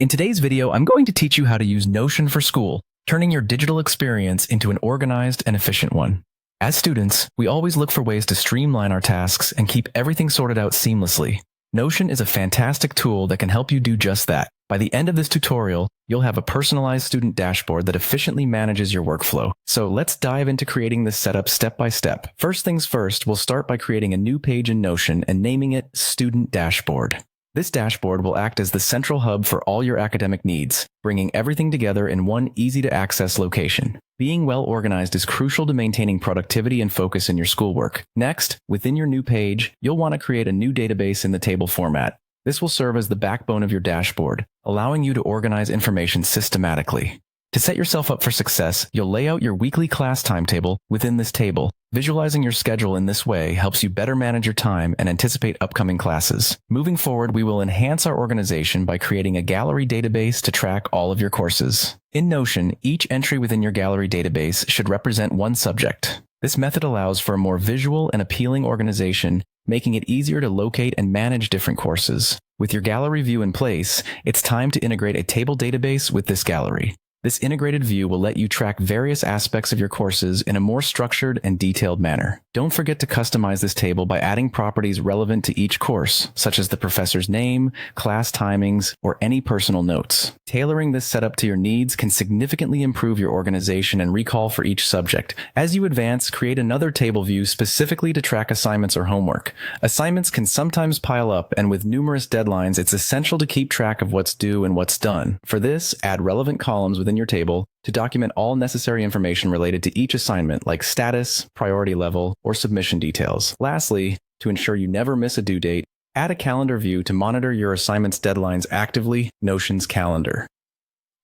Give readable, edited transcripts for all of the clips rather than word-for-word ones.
In today's video, I'm going to teach you how to use Notion for school, turning your digital experience into an organized and efficient one. As students, we always look for ways to streamline our tasks and keep everything sorted out seamlessly. Notion is a fantastic tool that can help you do just that. By the end of this tutorial, you'll have a personalized student dashboard that efficiently manages your workflow. So let's dive into creating this setup step by step. First things first, we'll start by creating a new page in Notion and naming it Student Dashboard. This dashboard will act as the central hub for all your academic needs, bringing everything together in one easy-to-access location. Being well organized is crucial to maintaining productivity and focus in your schoolwork. Next, within your new page, you'll want to create a new database in the table format. This will serve as the backbone of your dashboard, allowing you to organize information systematically. To set yourself up for success, you'll lay out your weekly class timetable within this table. Visualizing your schedule in this way helps you better manage your time and anticipate upcoming classes. Moving forward, we will enhance our organization by creating a gallery database to track all of your courses. In Notion, each entry within your gallery database should represent one subject. This method allows for a more visual and appealing organization, making it easier to locate and manage different courses. With your gallery view in place, it's time to integrate a table database with this gallery. This integrated view will let you track various aspects of your courses in a more structured and detailed manner. Don't forget to customize this table by adding properties relevant to each course, such as the professor's name, class timings, or any personal notes. Tailoring this setup to your needs can significantly improve your organization and recall for each subject. As you advance, create another table view specifically to track assignments or homework. Assignments can sometimes pile up, and with numerous deadlines, it's essential to keep track of what's due and what's done. For this, add relevant columns within your table to document all necessary information related to each assignment, like status, priority level, or submission details. Lastly, to ensure you never miss a due date, add a calendar view to monitor your assignment's deadlines actively, Notion's calendar.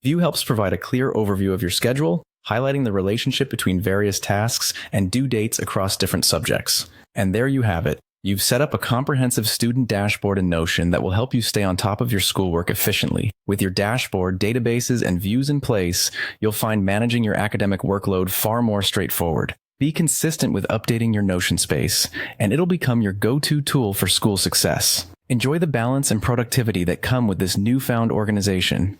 View helps provide a clear overview of your schedule, highlighting the relationship between various tasks and due dates across different subjects. And there you have it. You've set up a comprehensive student dashboard in Notion that will help you stay on top of your schoolwork efficiently. With your dashboard, databases, and views in place, you'll find managing your academic workload far more straightforward. Be consistent with updating your Notion space, and it'll become your go-to tool for school success. Enjoy the balance and productivity that come with this newfound organization.